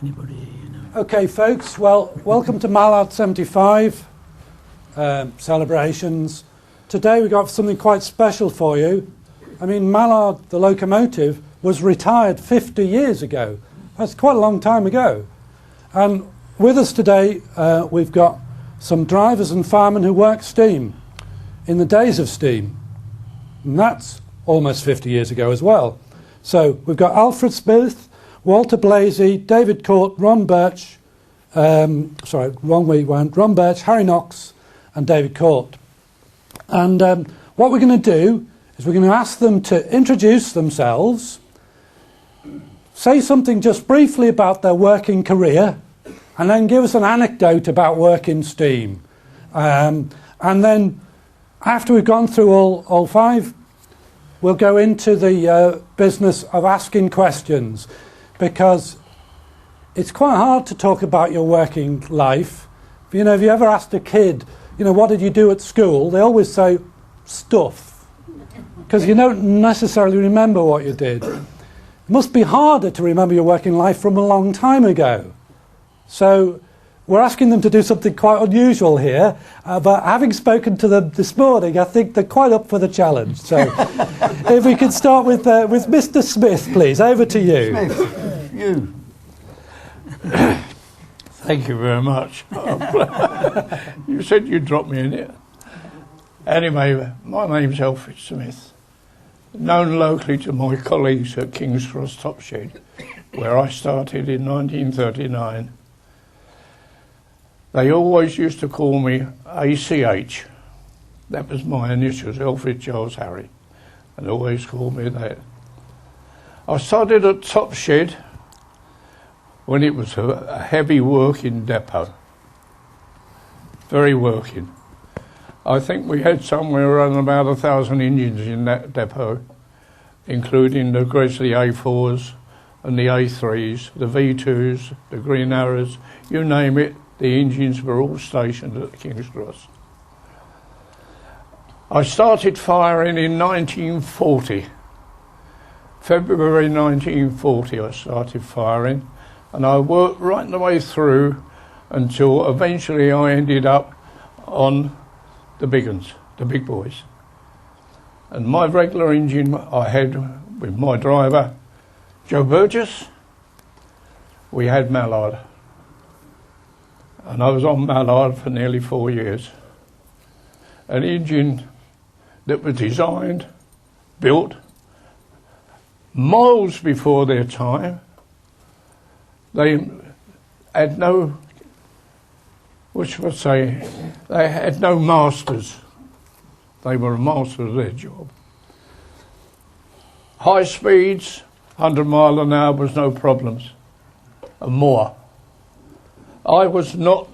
Anybody, you know. Okay, folks, well, welcome to Mallard 75 celebrations. Today we've got something quite special for you. I mean, Mallard, the locomotive, was retired 50 years ago. That's quite a long time ago. And with us today, we've got some drivers and firemen who work steam in the days of steam. And that's almost 50 years ago as well. So we've got Alf Smith, Walter Blazey, David Cote, Ron Birch, Ron Birch, Harry Knox and David Cote. And what we're going to do is we're going to ask them to introduce themselves, say something just briefly about their working career, and then give us an anecdote about working steam. And then after we've gone through all five, we'll go into the business of asking questions, because it's quite hard to talk about your working life. You know, if you ever asked a kid, you know, what did you do at school? They always say stuff, because you don't necessarily remember what you did. It must be harder to remember your working life from a long time ago. So we're asking them to do something quite unusual here, but having spoken to them this morning, I think they're quite up for the challenge. So if we could start with Mr. Smith, please. Over to you. Smith, you. Thank you very much. You said you'd drop me in it. Anyway, my name's Alf Smith, known locally to my colleagues at King's Cross Top Shed, where I started in 1939. They always used to call me ACH. That was my initials, Alfred Charles Harry, and always called me that. I started at Top Shed when it was a heavy working depot. Very working. I think we had somewhere around about 1,000 engines in that depot, including the Grizzly A4s and the A3s, the V2s, the Green Arrows, you name it. The engines were all stationed at King's Cross. I started firing in 1940. February 1940 I started firing, and I worked right the way through until eventually I ended up on the big uns, the big boys. And my regular engine I had with my driver, Joe Burgess, we had Mallard. And I was on Mallard for nearly 4 years. An engine that was designed, built, miles before their time. They had no, what should I say, they had no masters. They were a master of their job. High speeds, 100 mile an hour was no problems, and more. I was not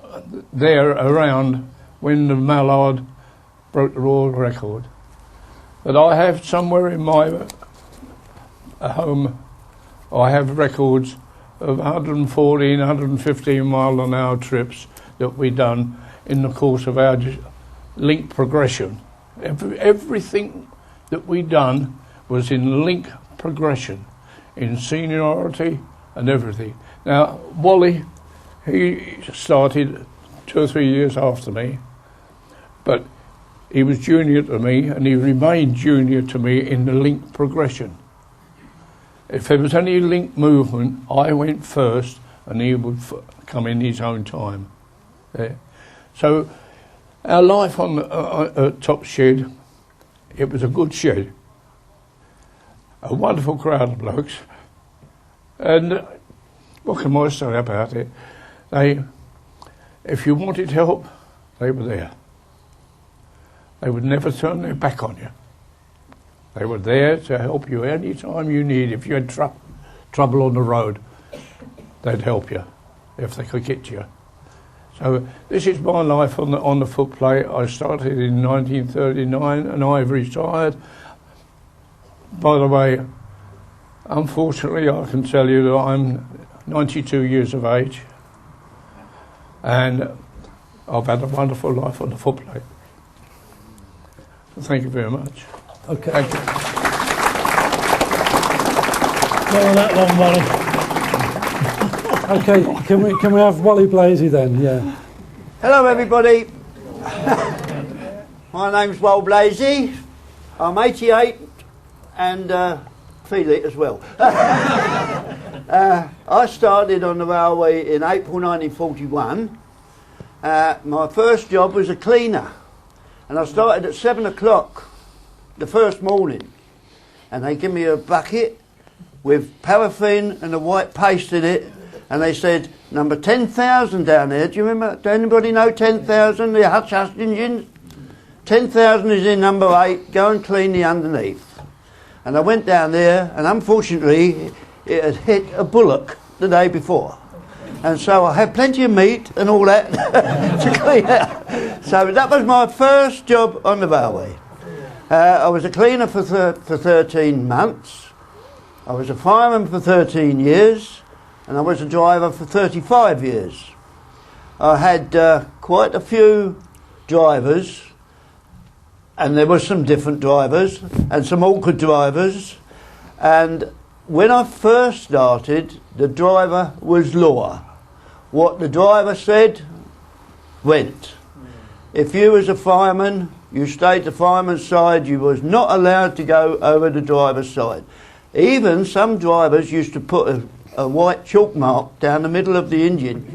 there around when the Mallard broke the world record, but I have somewhere in my home, I have records of 114, 115 mile an hour trips that we done in the course of our link progression. Everything that we done was in link progression, in seniority and everything. Now, Wally, he started 2 or 3 years after me, but he was junior to me and he remained junior to me in the link progression. If there was any link movement, I went first and he would come in his own time. Yeah. So our life on at Top Shed, it was a good shed, a wonderful crowd of blokes, and what can I say about it? If you wanted help, they were there. They would never turn their back on you. They were there to help you any time you need. If you had trouble on the road, they'd help you if they could get to you. So this is my life on the footplate. I started in 1939 and I've retired. By the way, unfortunately, I can tell you that I'm 92 years of age. And I've had a wonderful life on the footplate. Thank you very much. Okay. Thank you. Well, that one, Wally. Okay, can we have Wally Blazey then? Yeah. Hello everybody. My name's Wally Blazey. I'm 88 and feel it as well. I started on the railway in April 1941. My first job was a cleaner, and I started at 7 o'clock the first morning, and they give me a bucket with paraffin and a white paste in it, and they said, number 10,000 down there. Do you remember? Does anybody know 10,000, the Hutch engines? 10,000 is in number 8, go and clean the underneath. And I went down there, and unfortunately it had hit a bullock the day before. And so I had plenty of meat and all that to clean out. So that was my first job on the railway. I was a cleaner for 13 months. I was a fireman for 13 years. And I was a driver for 35 years. I had quite a few drivers, and there were some different drivers and some awkward drivers. And when I first started, the driver was law. What the driver said went. If you was a fireman, you stayed the fireman's side. You was not allowed to go over the driver's side. Even some drivers used to put a white chalk mark down the middle of the engine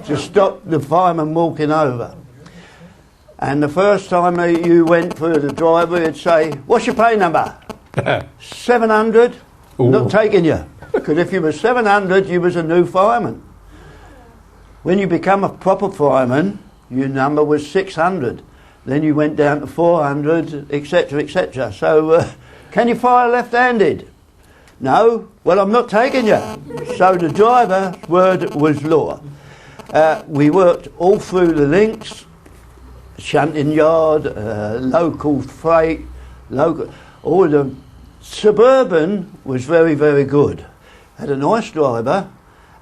to stop the fireman walking over. And the first time you went for the driver, he'd say, "What's your pay number?" 700. Ooh. Not taking you. Because if you were 700, you was a new fireman. When you become a proper fireman, your number was 600. Then you went down to 400, etc., etc. So, can you fire left-handed? No. Well, I'm not taking you. So the driver's word was law. We worked all through the links, shunting yard, local freight, all of them. Suburban was very, very good. Had a nice driver,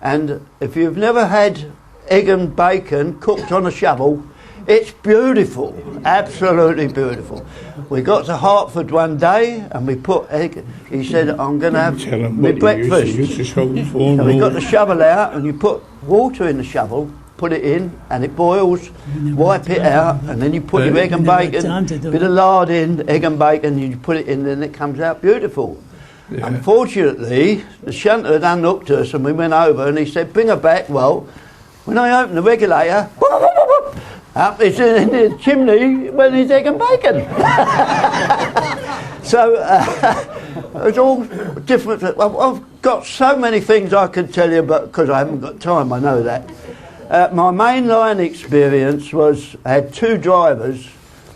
and if you've never had egg and bacon cooked on a shovel, it's beautiful, absolutely beautiful. We got to Hertford one day and we put egg. He said, "I'm going to have my breakfast." So we got the shovel out and you put water in the shovel, put it in, and it boils, wipe it out, and then you put your egg and bacon, bit of lard in, egg and bacon, and you put it in, and it comes out beautiful. Yeah. Unfortunately, the shunter had unhooked us and we went over and he said, "Bring her back." Well, when I opened the regulator, up it's in the chimney when it's egg and bacon. So it's all different. I've got so many things I could tell you, but because I haven't got time, I know that. My main line experience was, I had two drivers.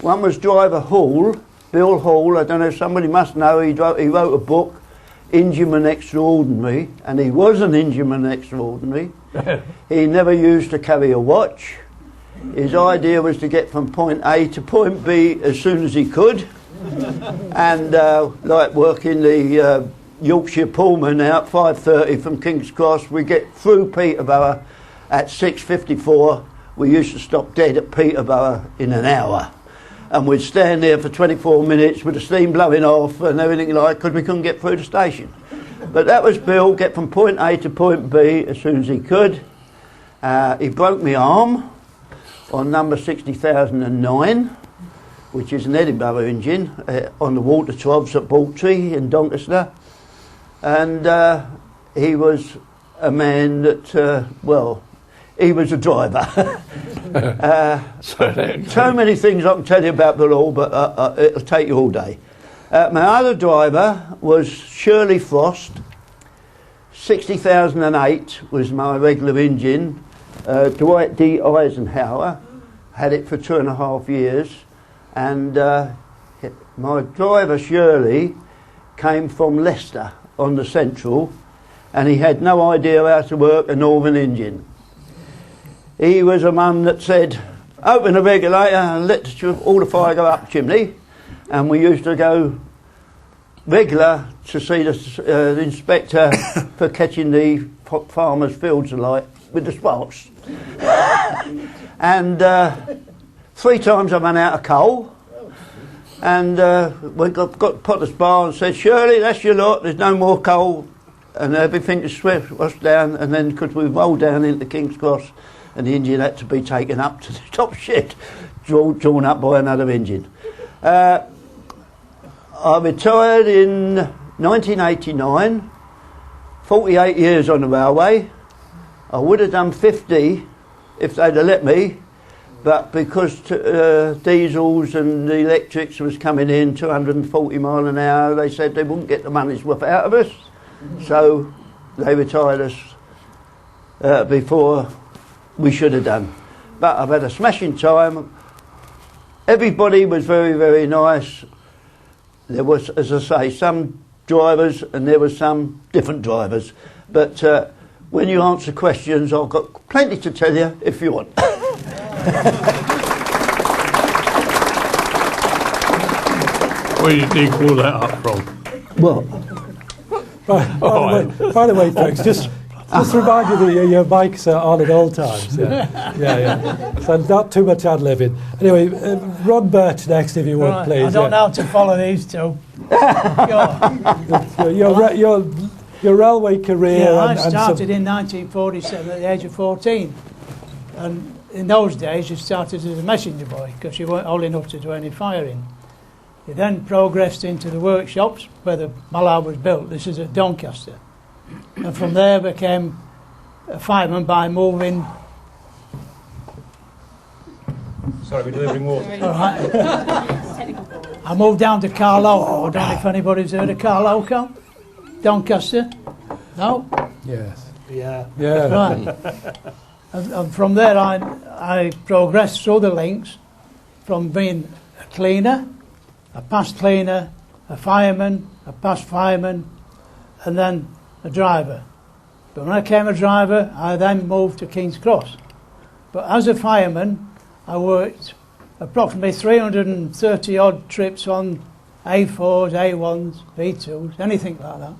One was driver Hall, Bill Hall. I don't know, somebody must know, he wrote a book, Engineman Extraordinary, and he was an Engineman Extraordinary. He never used to carry a watch. His idea was to get from point A to point B as soon as he could. And like working the Yorkshire Pullman out 5:30 from King's Cross, we get through Peterborough at 6:54. We used to stop dead at Peterborough in an hour. And we'd stand there for 24 minutes with the steam blowing off and everything like, because we couldn't get through the station. But that was Bill, get from point A to point B as soon as he could. He broke my arm on number 60,009, which is an Edinburgh engine, on the water troughs at Birch Doncaster. And he was a man that, he was a driver. So many things I can tell you about the law, but it'll take you all day. My other driver was Shirley Frost. 60,008 was my regular engine. Dwight D. Eisenhower had it for 2.5 years, and my driver Shirley came from Leicester on the Central, and he had no idea how to work a Northern engine. He was a man that said, "Open the regulator and let all the fire go up the chimney," and we used to go regular to see the inspector for catching the farmers' fields alight with the sparks. And 3 times I ran out of coal, and we got Potter's Bar and said, "Shirley, that's your lot, there's no more coal, and everything was washed down, and then because we rolled down into King's Cross, and the engine had to be taken up to the top shed, drawn up by another engine. I retired in 1989, 48 years on the railway. I would have done 50 if they'd have let me, but because diesels and the electrics was coming in 240 mile an hour, they said they wouldn't get the money's worth out of us, so they retired us before we should have done. But I've had a smashing time. Everybody was very, very nice. There was, as I say, some drivers and there were some different drivers. But when you answer questions, I've got plenty to tell you if you want. Where did you call that up from? Well, By the way, folks, just remind you that your mics are on at all times. Yeah. So not too much ad-libbing. Anyway, Ron Birch next, if you would, Right, please. I don't know how to follow these two. Your railway career. Yeah, I and started in 1947 at the age of 14. And in those days, you started as a messenger boy because you weren't old enough to do any firing. You then progressed into the workshops where the Mallard was built. This is at Doncaster. And from there became a fireman by moving. Sorry, we're delivering water. All right. I moved down to Carlow. I don't know if anybody's heard of Carlow, Doncaster? No? Yes. Yeah. Yeah. Right. And from there I progressed through the links from being a cleaner, a past cleaner, a fireman, a past fireman, and then a driver. But when I became a driver, I then moved to King's Cross. But as a fireman, I worked approximately 330 odd trips on A4s, A1s, V2s, anything like that.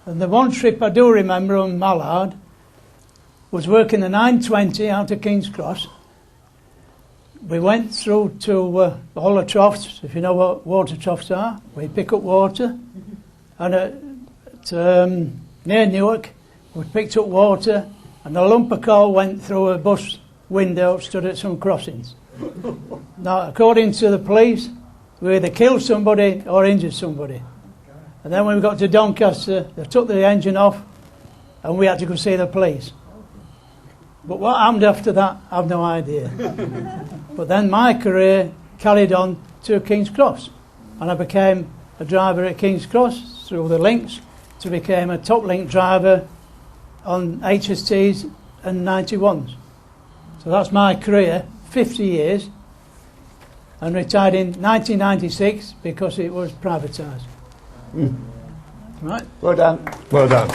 And the one trip I do remember on Mallard was working the 920 out of King's Cross. We went through to all the troughs, if you know what water troughs are. We pick up water, and near Newark, we picked up water, and a lump of coal went through a bus window, stood at some crossings. Now, according to the police, we either killed somebody or injured somebody. And then when we got to Doncaster, they took the engine off, and we had to go see the police. But what happened after that, I've no idea. But then my career carried on to King's Cross, and I became a driver at King's Cross through the links to become a top link driver on HSTs and 91s. So that's my career, 50 years, and retired in 1996 because it was privatised. Right? well done. Well done.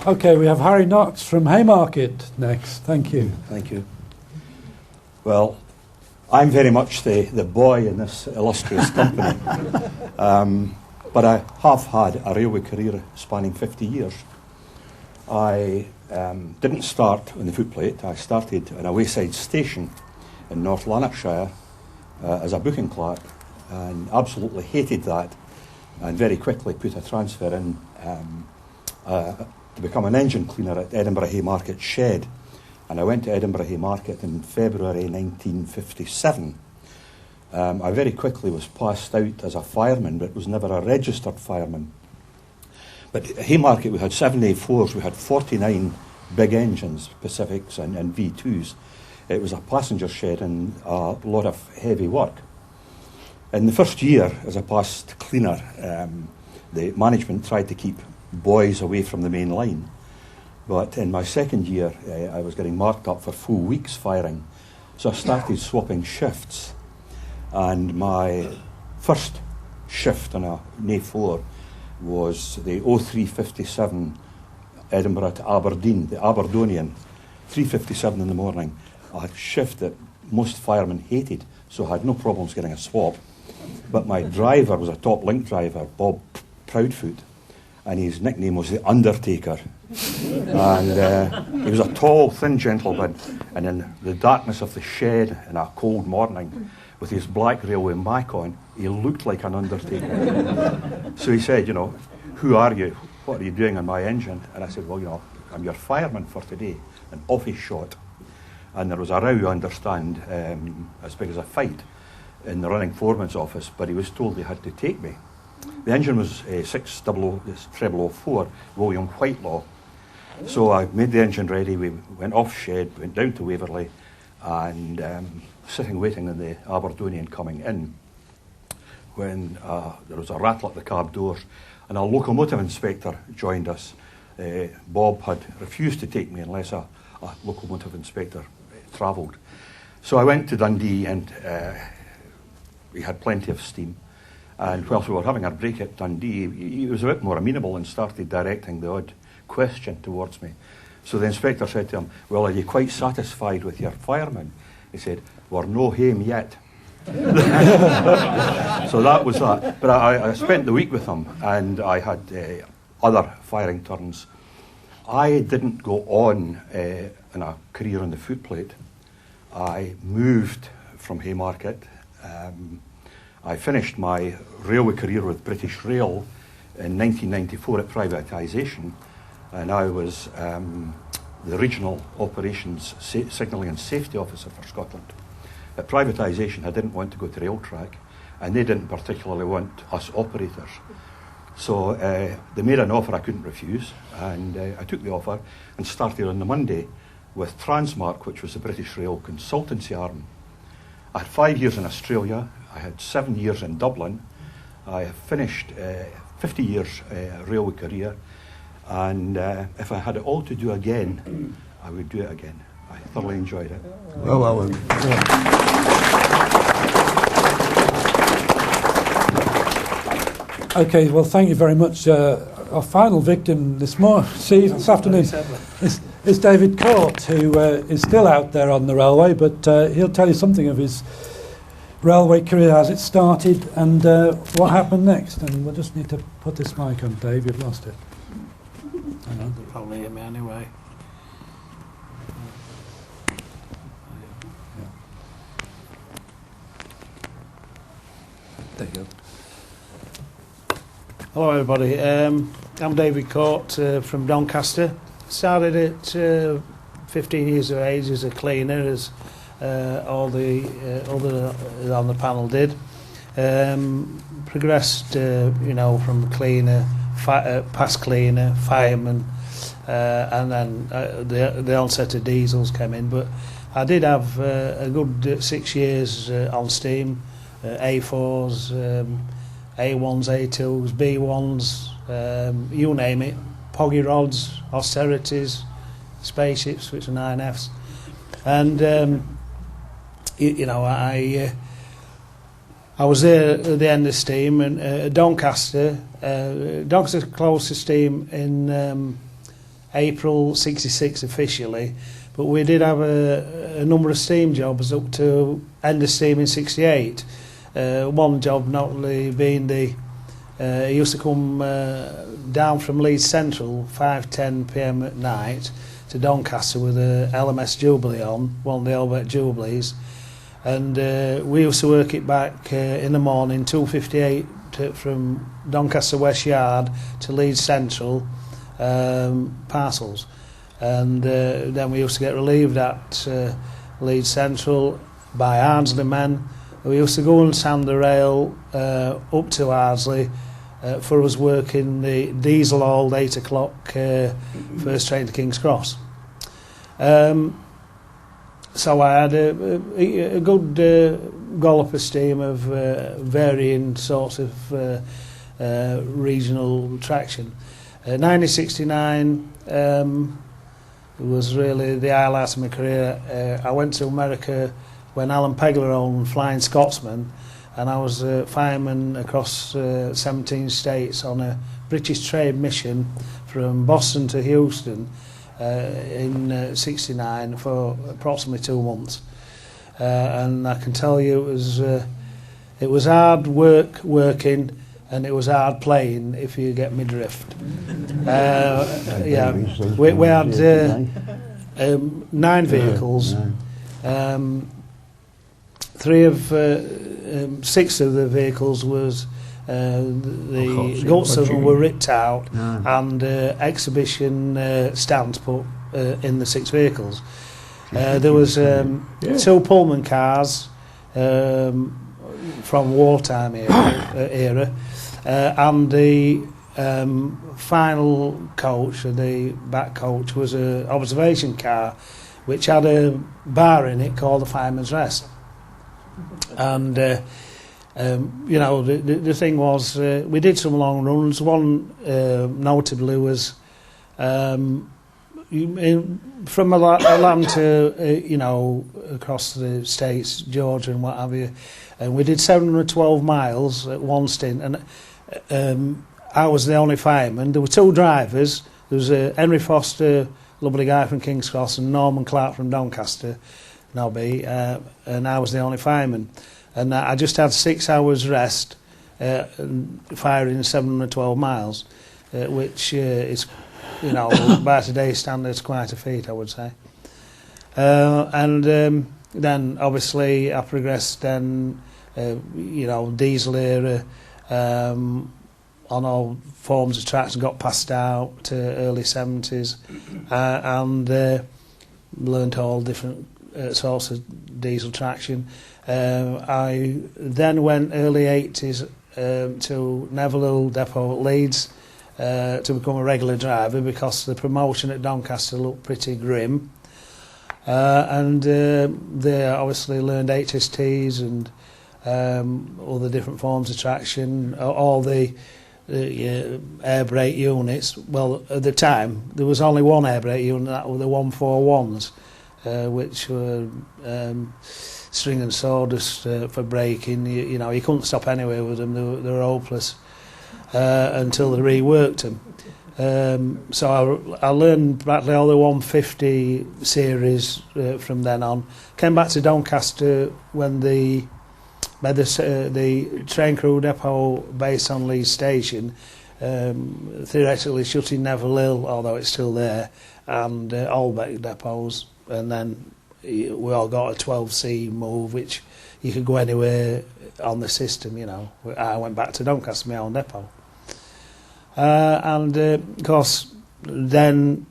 Okay, we have Harry Knox from Haymarket next. Thank you. Thank you. Well, I'm very much the boy in this illustrious company. But I have had a railway career spanning 50 years. I didn't start on the footplate. I started in a wayside station in North Lanarkshire as a booking clerk and absolutely hated that, and very quickly put a transfer in to become an engine cleaner at Edinburgh Haymarket shed. And I went to Edinburgh Haymarket in February 1957. I very quickly was passed out as a fireman, but was never a registered fireman. But at Haymarket we had 7 A4s, we had 49 big engines, Pacifics and V2s. It was a passenger shed and a lot of heavy work. In the first year as a past cleaner, the management tried to keep boys away from the main line. But in my second year, I was getting marked up for full weeks firing. So I started swapping shifts. And my first shift on an A4 was the 0357 Edinburgh to Aberdeen, the Aberdonian, 3:57 in the morning. A shift that most firemen hated, so I had no problems getting a swap. But my driver was a top link driver, Bob Proudfoot, and his nickname was the Undertaker. And he was a tall, thin gentleman, and in the darkness of the shed in a cold morning, with his black railway mic on. He looked like an undertaker. So he said, you know, who are you? What are you doing on my engine? And I said, well, you know, I'm your fireman for today. And off he shot. And there was a row, I understand, as big as a fight in the running foreman's office, but he was told he had to take me. The engine was 60004 William Whitelaw. So I made the engine ready, we went off shed, went down to Waverley, and sitting waiting in the Aberdonian coming in, when there was a rattle at the cab doors, and a locomotive inspector joined us. Bob had refused to take me unless a locomotive inspector travelled. So I went to Dundee, and we had plenty of steam. And whilst we were having our break at Dundee, he was a bit more amenable and started directing the odd question towards me. So the inspector said to him, well, are you quite satisfied with your fireman? He said, we're no hame yet. So that was that. But I spent the week with him, and I had other firing turns. I didn't go on in a career on the footplate. I moved from Haymarket. I finished my railway career with British Rail in 1994 at privatisation, and I was the Regional Operations Signalling and Safety Officer for Scotland. At privatisation, I didn't want to go to rail track, and they didn't particularly want us operators. So they made an offer I couldn't refuse, and I took the offer and started on the Monday with Transmark, which was the British Rail consultancy arm. I had 5 years in Australia. I had 7 years in Dublin. I have finished 50 years railway career, and if I had it all to do again, I would do it again. I thoroughly enjoyed it. Well. Okay, well, thank you very much. Our final victim this afternoon is David Cote, who is still out there on the railway, but he'll tell you something of his railway career as it started and what happened next. And we'll just need to put this mic on, Dave. You've lost it. Hang on. They'll probably hear me anyway. There you go. Hello everybody, I'm David Cote from Doncaster. Started at 15 years of age as a cleaner, as all the other on the panel did. Progressed, from cleaner, past cleaner, fireman, and then the onset of diesels came in. But I did have a good 6 years on steam, A4s, A1s, A2s, B1s, you name it, poggy rods, austerities, spaceships, which are 9Fs. And, I was there at the end of steam, and Doncaster closed the steam in April '66 officially, but we did have a number of steam jobs up to end of steam in '68. One job not only being he used to come down from Leeds Central 5:10 p.m. at night to Doncaster with a LMS Jubilee on, one of the Elbert Jubilees, and we used to work it back in the morning 2:58 from Doncaster West Yard to Leeds Central parcels, and then we used to get relieved at Leeds Central by Ardsley men. We used to go and sand the rail up to Ardsley for us working the diesel hauled 8 o'clock first train to King's Cross. So I had a good gollop of steam of varying sorts of regional traction. 1969 was really the highlight of my career. I went to America when Alan Pegler owned Flying Scotsman, and I was a fireman across 17 states on a British trade mission from Boston to Houston in '69 for approximately 2 months. And I can tell you it was hard working, and it was hard playing, if you get me drift. We had 9 vehicles. six of the vehicles was the guts of them were ripped out and exhibition stands put in the 6 vehicles. There was 2 Pullman cars from wartime era and the final coach, the back coach, was an observation car which had a bar in it called the Fireman's Rest. And you know, the thing was, we did some long runs. One notably was from Atlanta, you know, across the states, Georgia and what have you, and we did 712 miles at one stint. And I was the only fireman. There were 2 drivers. There was Henry Foster, lovely guy from King's Cross, and Norman Clark from Doncaster, Nobby, and I was the only fireman. And I just had 6 hours rest firing 712 miles, which is, you know, by today's standards, quite a feat, I would say. And then, obviously, I progressed then, you know, diesel era, on all forms of traction, got passed out to early 70s, and learnt all different sorts of diesel traction. I then went early 80s to Neville Depot at Leeds to become a regular driver because the promotion at Doncaster looked pretty grim. And there obviously learned HSTs and all the different forms of traction, all the air brake units. Well, at the time there was only one air brake unit, that were the 141s, which were string and sawdust for braking. You know, you couldn't stop anywhere with them. They were hopeless until they reworked them. So I learned practically all the 150 series from then on. Came back to Doncaster when the train crew depot based on Leeds Station theoretically shut in Neville Hill, although it's still there, and Albeck depots, and then we all got a 12C move, which you could go anywhere on the system, you know. I went back to Doncaster, my own depot. And of course, then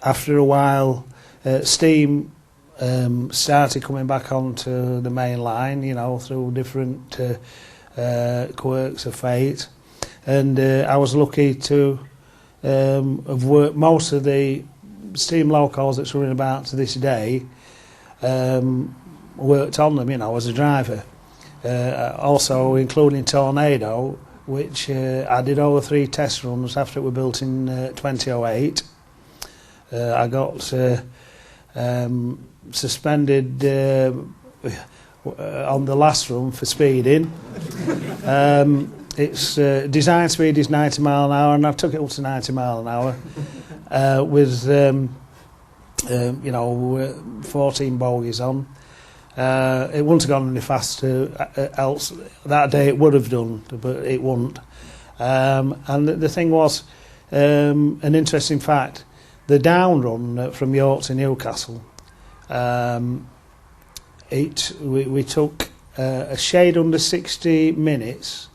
after a while, steam started coming back onto the main line, you know, through different quirks of fate. And I was lucky to have worked most of the steam locals that's running about to this day, worked on them, you know, as a driver. Also including Tornado, which I did over 3 test runs after it was built in 2008. I got suspended on the last run for speeding. Its design speed is 90 mile an hour, and I took it up to 90 mile an hour with you know, 14 bogies on. It wouldn't have gone any faster, else that day it would have done, but it wouldn't. And the thing was, an interesting fact, the down run from York to Newcastle, we took a shade under 60 minutes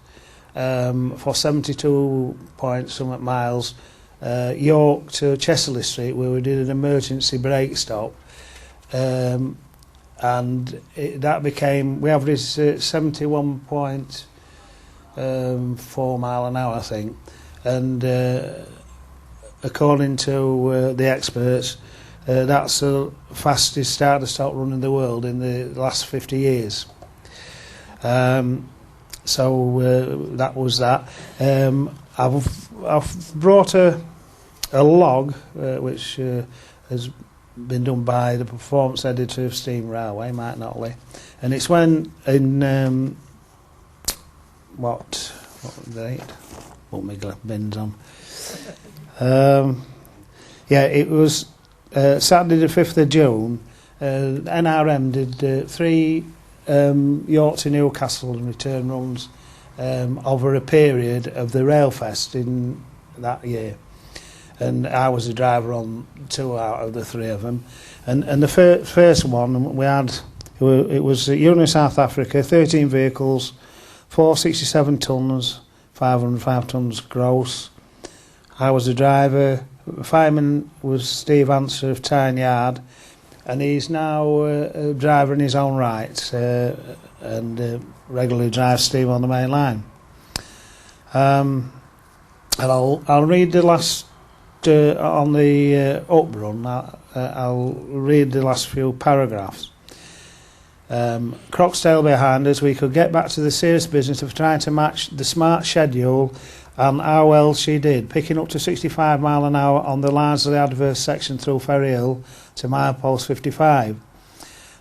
for 72 point something miles, York to Chesley Street, where we did an emergency brake stop, and that became, we averaged 71.4 mile an hour, I think, and according to the experts, that's the fastest start to stop run in the world in the last 50 years. So that was that. I've brought a log which has been done by the performance editor of Steam Railway, Mike Notley, and it's when in what date? Put my bins on. Yeah, it was Saturday the 5th of June. NRM did 3 York to Newcastle and return runs over a period of the Railfest in that year. And I was the driver on 2 out of the 3 of them. And the first one, we had, It was Union South Africa, 13 vehicles, 467 tonnes, 505 tonnes gross. I was the driver. Fireman was Steve Answer of Tyne Yard, and he's now a driver in his own right and regularly drives steam on the main line. And I'll read the last on the up run. I'll read the last few paragraphs. Croxdale behind us, we could get back to the serious business of trying to match the smart schedule, and how well she did, picking up to 65 mile an hour on the largely adverse section through Ferry Hill to milepost 55.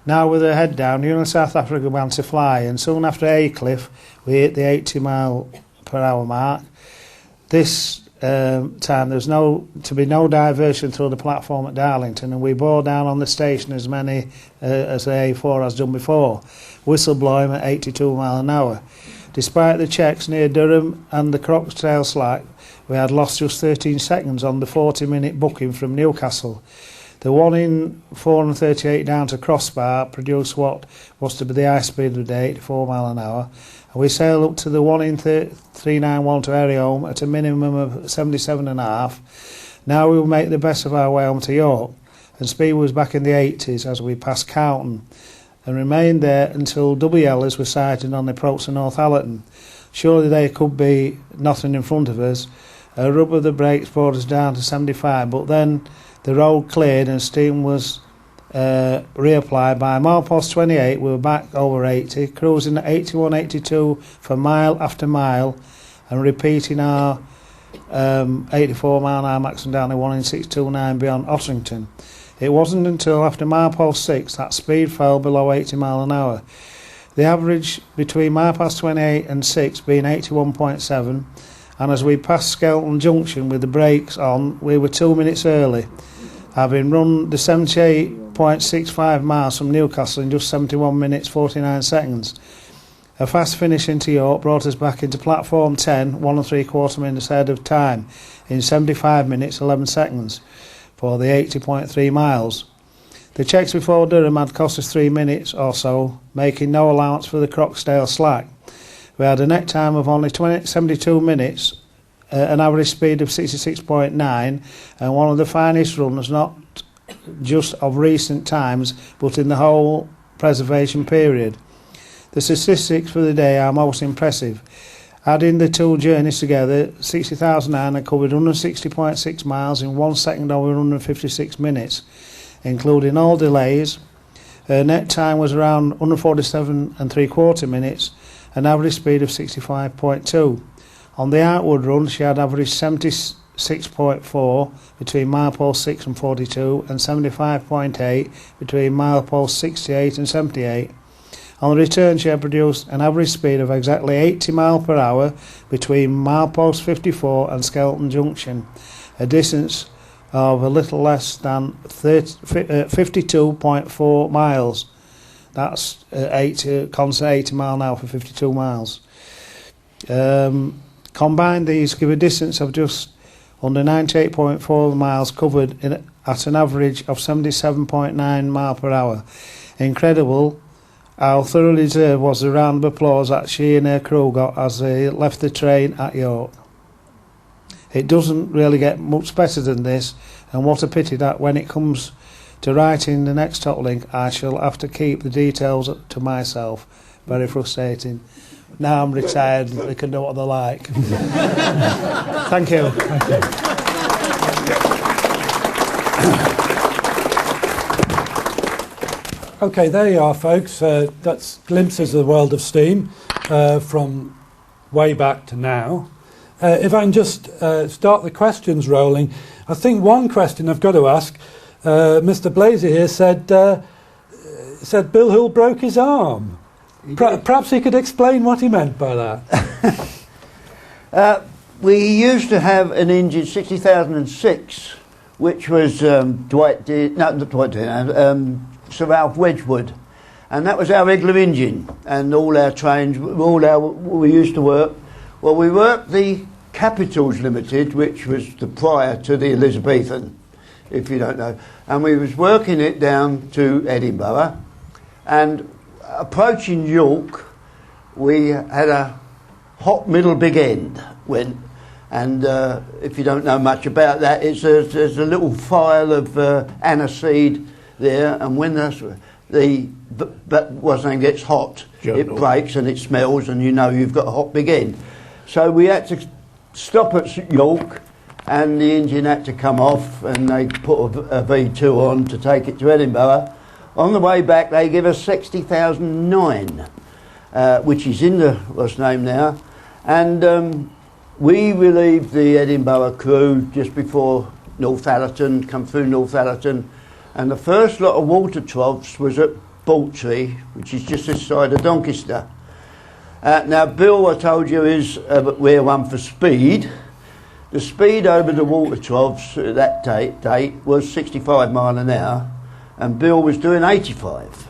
Now with her head down, Union South Africa began to fly, and soon after Aycliffe we hit the 80 mile per hour mark. This time there's to be no diversion through the platform at Darlington, and we bore down on the station as many as the A4 has done before, whistle blowing at 82 mile an hour. Despite the checks near Durham and the Croxdale slack, we had lost just 13 seconds on the 40-minute booking from Newcastle. The 1 in 438 down to Crossbar produced what was to be the high speed of the day, 84 mile an hour, and we sailed up to the 1 in 391 to Eriholm at a minimum of 77.5. Now we will make the best of our way home to York, and speed was back in the 80s as we passed Carlton, and remained there until double yellows were sighted on the approach to Northallerton. Surely there could be nothing in front of us. A rub of the brakes brought us down to 75, but then the road cleared and steam was reapplied. By milepost 28 we were back over 80, cruising at 81-82 for mile after mile, and repeating our 84 mile an hour maximum down the 1 in 629 beyond Otterington. It wasn't until after milepost 6 that speed fell below 80 mile an hour. The average between milepost 28 and 6 being 81.7, and as we passed Skelton Junction with the brakes on, we were 2 minutes early, having run the 78.65 miles from Newcastle in just 71 minutes 49 seconds. A fast finish into York brought us back into platform 10, 1 3/4 minutes ahead of time, in 75 minutes 11 seconds. For the 80.3 miles. The checks before Durham had cost us 3 minutes or so, making no allowance for the Croxdale slack. We had a net time of only 72 minutes, an average speed of 66.9, and one of the finest runs, not just of recent times, but in the whole preservation period. The statistics for the day are most impressive. Adding the two journeys together, 60,009 had covered 160.6 miles in 1 second over 156 minutes, including all delays. Her net time was around 147 3/4 minutes, an average speed of 65.2. On the outward run, she had averaged 76.4 between milepost 6 and 42, and 75.8 between milepost 68 and 78. On the return, she had produced an average speed of exactly 80 miles per hour between milepost 54 and Skelton Junction, a distance of a little less than 52.4 miles. That's constant 80 mile an hour for 52 miles. Combined, these give a distance of just under 98.4 miles covered at an average of 77.9 miles per hour. Incredible. How thoroughly deserved was the round of applause that she and her crew got as they left the train at York. It doesn't really get much better than this, and what a pity that when it comes to writing the next top link I shall have to keep the details to myself. Very frustrating. Now I'm retired, they can do what they like. Thank you. Thank you. Okay, there you are, folks. That's glimpses of the world of steam from way back to now. If I can just start the questions rolling, I think one question I've got to ask. Mr. Blazey here said Bill Hull broke his arm. Perhaps he could explain what he meant by that. We used to have an engine 60,006, which was Sir Ralph Wedgwood, and that was our regular engine, and all our trains, we used to work. Well, we worked the Capitals Limited, which was the prior to the Elizabethan, if you don't know, and we was working it down to Edinburgh, And approaching York, we had a hot middle big end and if you don't know much about that, there's a little phial of aniseed there, and when what's name gets hot, it breaks and it smells, and you know you've got a hot big end. So we had to stop at York, and the engine had to come off, and they put a V2 on to take it to Edinburgh. On the way back, they give us 60,009, which is in the what's name now, and we relieved the Edinburgh crew just before Northallerton, come through Northallerton, and the first lot of water troughs was at Blazey, which is just this side of Doncaster. Now, Bill, I told you, is we're one for speed. The speed over the water troughs at that date was 65 mile an hour, and Bill was doing 85.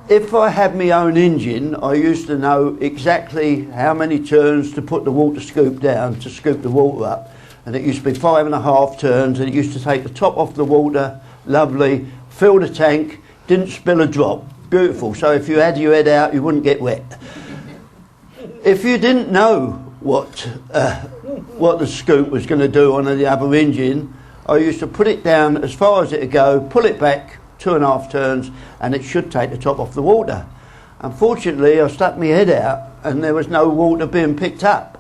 If I had my own engine, I used to know exactly how many turns to put the water scoop down to scoop the water up. And it used to be 5.5 turns, and it used to take the top off the water, lovely, fill the tank, didn't spill a drop. Beautiful. So if you had your head out, you wouldn't get wet. If you didn't know what the scoop was going to do on the other engine, I used to put it down as far as it would go, pull it back 2.5 turns, and it should take the top off the water. Unfortunately, I stuck my head out and there was no water being picked up.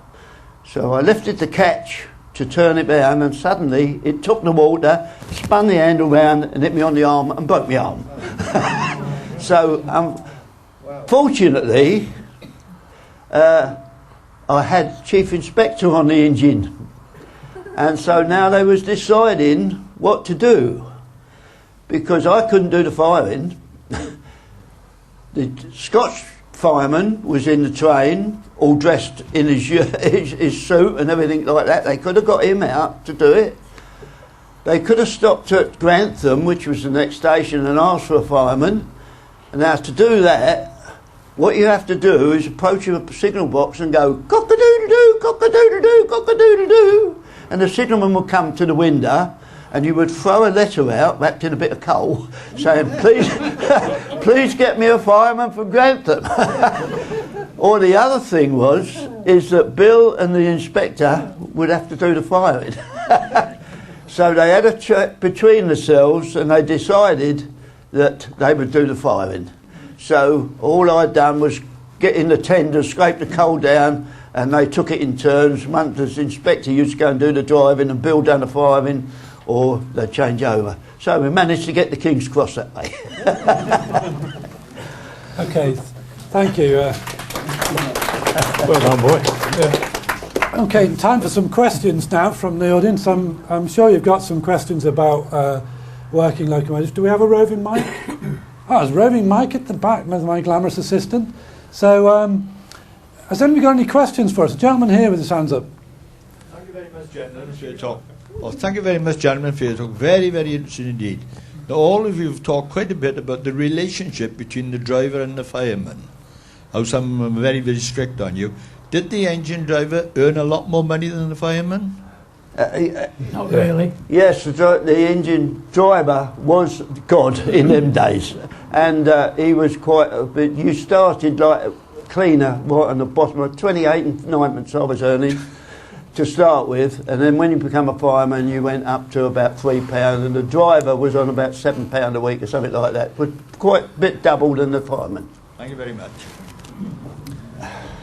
So I lifted the catch to turn it down, and suddenly it took the water, spun the handle round and hit me on the arm and broke my arm. So fortunately, I had Chief Inspector on the engine, and so now they was deciding what to do, because I couldn't do the firing. The Scotch fireman was in the train, all dressed in his suit and everything like that. They could have got him out to do it. They could have stopped at Grantham, which was the next station, and asked for a fireman. And now to do that, what you have to do is approach a signal box and go, cock-a-doodle-doo, cock-a-doodle-doo, cock-a-doodle-doo. And the signalman would come to the window, and you would throw a letter out, wrapped in a bit of coal, saying, please, please get me a fireman from Grantham. Or the other thing is that Bill and the inspector would have to do the firing. So they had a chat between themselves, and they decided that they would do the firing. So all I'd done was get in the tender, scrape the coal down, and they took it in turns. Once the inspector used to go and do the driving, and Bill done the firing, or they'd change over. So we managed to get the King's Cross that way. Okay, thank you. Well done, boy. Yeah. Okay, time for some questions now from the audience. I'm sure you've got some questions about working locomotives. Do we have a roving mic? Oh, there's a roving mic at the back with my glamorous assistant. So, has anybody got any questions for us? A gentleman here with his hands up. Thank you very much, gentlemen, for your talk. Well, thank you very much, gentlemen, for your talk. Very, very interesting indeed. Now, all of you have talked quite a bit about the relationship between the driver and the fireman. How some are very, very strict on you. Did the engine driver earn a lot more money than the fireman? Not really. Yes, the engine driver was God in them days, and he was quite a bit. You started like a cleaner right on the bottom of 28 and 9pence I was earning to start with, and then when you become a fireman you went up to about £3, and the driver was on about £7 a week or something like that, but quite a bit double than the fireman. Thank you very much.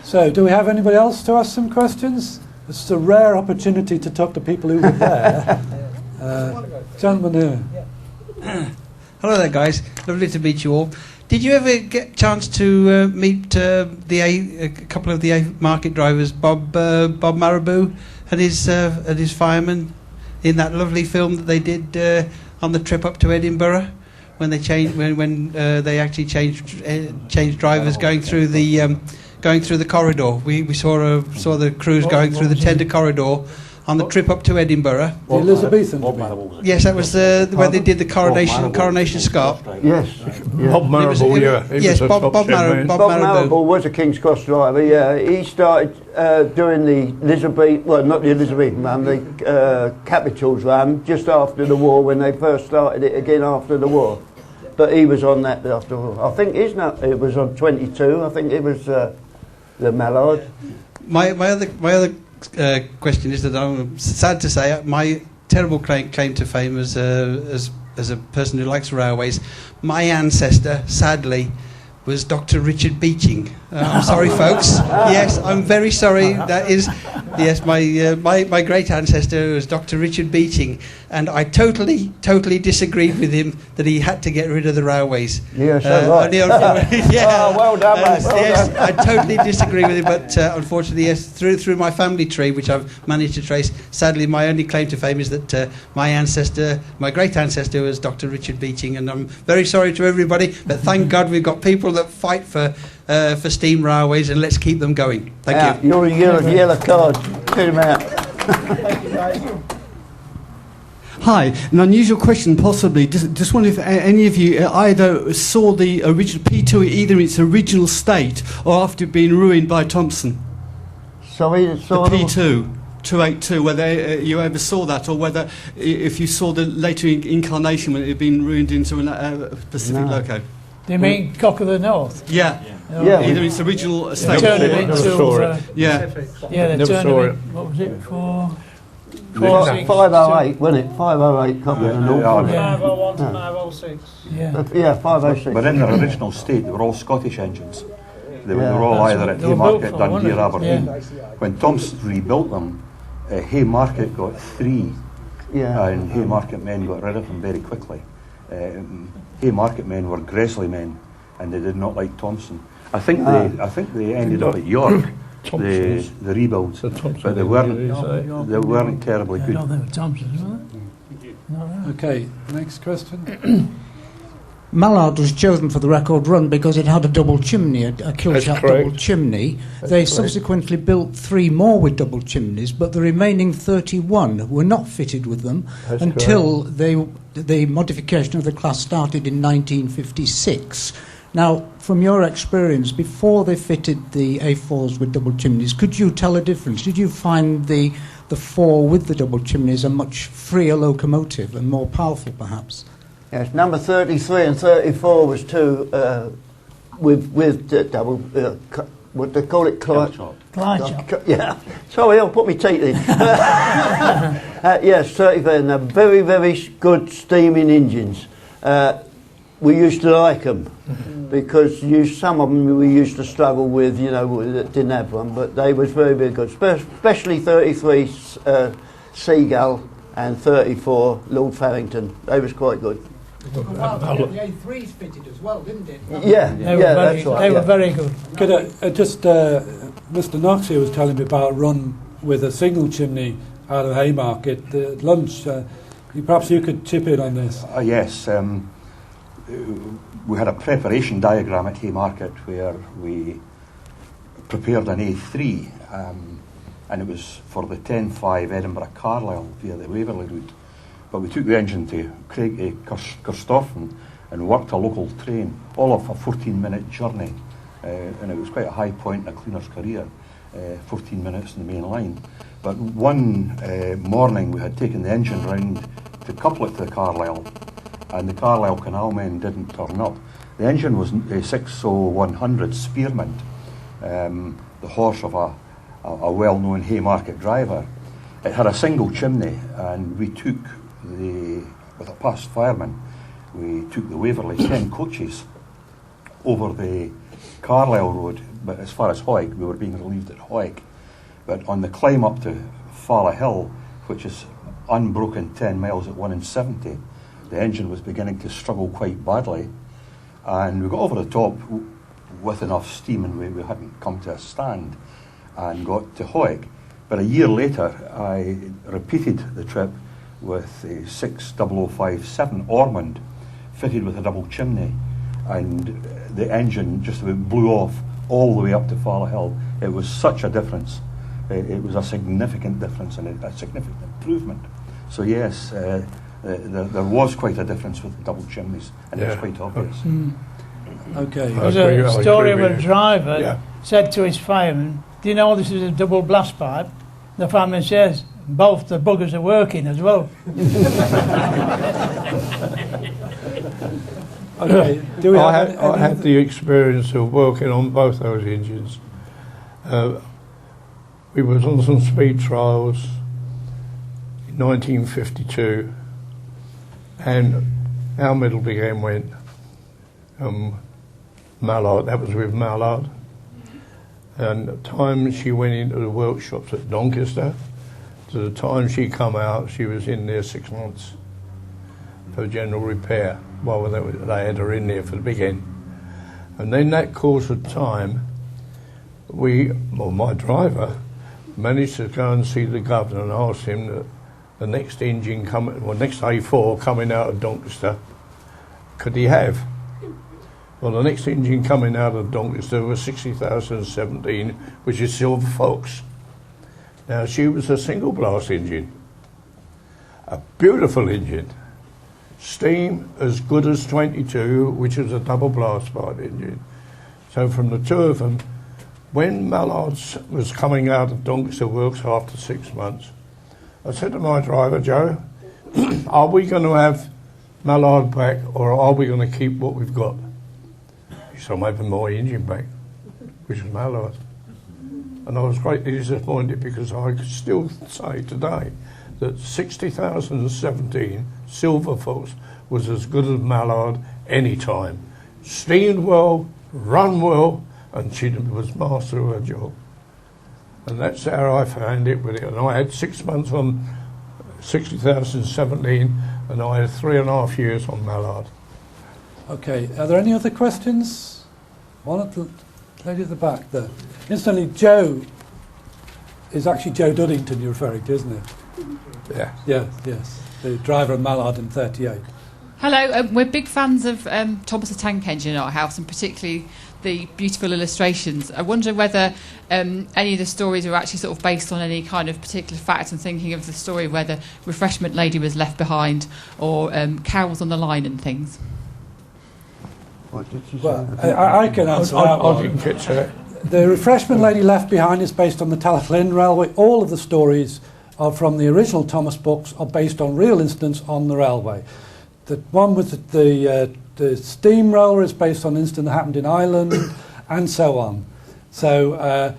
So, do we have anybody else to ask some questions? This is a rare opportunity to talk to people who were there. Gentleman here. Hello there, guys. Lovely to meet you all. Did you ever get a chance to meet a couple of the Haymarket drivers, Bob Marabou and his fireman, in that lovely film that they did on the trip up to Edinburgh, when they changed when they actually changed drivers going through the corridor? We saw the crews going through the tender corridor on the trip up to Edinburgh. The Elizabethan? Yes, that was where they did the coronation scarp. Yes. Bob Marable, yeah. Yes, Bob Marable was a King's Cross driver, yeah. He started doing the Elizabeth, well, not the Elizabethan run, the Capitals run, just after the war, when they first started it again after the war. but he was on that after all. I think it was on 22. I think it was the Mallard. My other question is that I'm sad to say my terrible claim to fame as a person who likes railways. My ancestor, sadly, was Dr. Richard Beeching. I'm sorry, folks. Yes, I'm very sorry. That is, yes, my great ancestor was Dr. Richard Beeching, and I totally disagreed with him that he had to get rid of the railways. Yes, right. Yeah. Oh, well done, mate. Well yes, done. I totally disagree with him, but unfortunately, yes, through my family tree, which I've managed to trace, sadly, my only claim to fame is that my great ancestor was Dr. Richard Beeching, and I'm very sorry to everybody, but thank God we've got people that fight for steam railways, and let's keep them going. Thank you. You're a yellow card. Get him out. Hi, an unusual question possibly. Just wonder if any of you either saw the original P2 either in its original state or after it being ruined by Thompson. Sorry, The P2, 282, whether you ever saw that or whether if you saw the later incarnation when it had been ruined into a Pacific loco. Do you mean Cock of the North? Yeah. Yeah. Either its original state. They turned it Never saw into... it. Yeah. Yeah, they Never turned saw it it. in... What was it for? 508, wasn't it? 508 Cock of the North. Yeah. 501 to 506. Yeah. Yeah, 506. But in their original state, they were all Scottish engines. They were Yeah. all either at They were built Haymarket, for, Dundee, or weren't they? Aberdeen. When Thompson rebuilt them, Haymarket got 3, Yeah. and Haymarket men got rid of them very quickly. Haymarket men were Gresley men, and they did not like Thompson. I think they ended up at York. The rebuilds, but they weren't terribly I good. don't think it was Thompson's, wasn't it? No. Okay, next question. Mallard was chosen for the record run because it had a double chimney, a kill That's shot correct. double chimney. That's They correct. subsequently built 3 more with double chimneys, but the remaining 31 were not fitted with them That's until the modification of the class started in 1956. Now, from your experience, before they fitted the A4s with double chimneys, could you tell a difference? Did you find the 4 with the double chimneys a much freer locomotive and more powerful, perhaps? Yes, number 33 and 34 was 2 with double, what they call it, Glide shot. Yeah, sorry, I'll put my teeth in. Yes, 33, and they're very, very good steaming engines. We used to like them because some of them we used to struggle with, that didn't have one, but they was very, very good, especially 33 Seagull and 34 Lord Farrington. They was quite good. The A3s fitted as well, didn't it? Yeah, They were very good. Could Mr. Knox here was telling me about a run with a single chimney out of Haymarket at lunch. Perhaps you could chip in on this. Yes, we had a preparation diagram at Haymarket where we prepared an A3, and it was for the 10.5 Edinburgh Carlisle via the Waverley route. But we took the engine to Kirstoften and worked a local train, all of a 14-minute journey, and it was quite a high point in a cleaner's career, 14 minutes in the main line. But one morning we had taken the engine round to couple it to the Carlisle, and the Carlisle canal men didn't turn up. The engine was a 60100 Spearmint, the horse of a well-known Haymarket driver. It had a single chimney, and we took with a past fireman, we took the Waverley 10 coaches over the Carlisle road, but as far as Hoyk, we were being relieved at Hoyk. But on the climb up to Fala Hill, which is unbroken 10 miles at 1:70, the engine was beginning to struggle quite badly, and we got over the top with enough steam, and we hadn't come to a stand and got to Hoyk. But a year later, I repeated the trip with a 60057 Ormond fitted with a double chimney, and the engine just about blew off all the way up to Fala Hill. It was such a difference. It was a significant difference and a significant improvement. So yes, there was quite a difference with the double chimneys, and it was quite obvious. Okay. There was a story of a driver said to his fireman, "Do you know this is a double blast pipe?" The fireman says, "Both the buggers are working as well." Okay. Do we have any I had other- the experience of working on both those engines. We was on some speed trials in 1952, and our middle began went Mallard. That was with Mallard. And the time she went into the workshops at Doncaster, to the time she come out, she was in there 6 months for general repair. Well, they had her in there for the beginning. And then that course of time, my driver managed to go and see the governor and ask him that the next engine next A4 coming out of Doncaster, could he have? Well, the next engine coming out of Doncaster was 60,017, which is Silver Fox. Now, she was a single blast engine, a beautiful engine, steam as good as 22, which is a double blast part engine. So from the two of them, when Mallard was coming out of Doncaster Works after 6 months, I said to my driver, Joe, are we going to have Mallard back, or are we going to keep what we've got? He said, I'm having my engine back, which was Mallard. And I was greatly disappointed, because I could still say today that 60,017 Silver Fox was as good as Mallard any time. Steamed well, run well, and she was master of her job. And that's how I found it with it. And I had 6 months on 60,017, and I had 3.5 years on Mallard. Okay, are there any other questions? One at the lady at the back there. Instantly, Joe is actually Joe Duddington you're referring to, isn't it? Yeah. Yes. The driver of Mallard in 38. Hello, we're big fans of Thomas the Tank Engine at our house, and particularly the beautiful illustrations. I wonder whether any of the stories are actually sort of based on any kind of particular fact. I'm thinking of the story where the refreshment lady was left behind, or cows on the line and things. What did you say? Well, I can answer that I one. didn't catch that. The refreshment lady left behind is based on the Tallaght Railway. All of the stories are from the original Thomas books, are based on real incidents on the railway. The one with the steamroller is based on an incident that happened in Ireland, and so on. So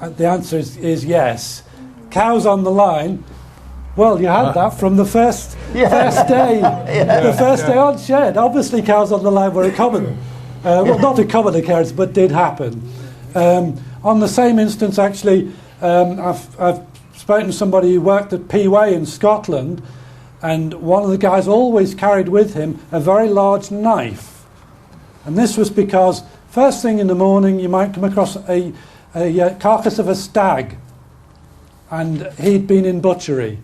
the answer is yes. Cows on the line. Well, you had that from the first day. The first day on shed. Obviously, cows on the line were a common, well, not a common occurrence, but did happen. On the same instance, actually, I've spoken to somebody who worked at P-Way in Scotland, and one of the guys always carried with him a very large knife. And this was because first thing in the morning you might come across a carcass of a stag, and he'd been in butchery,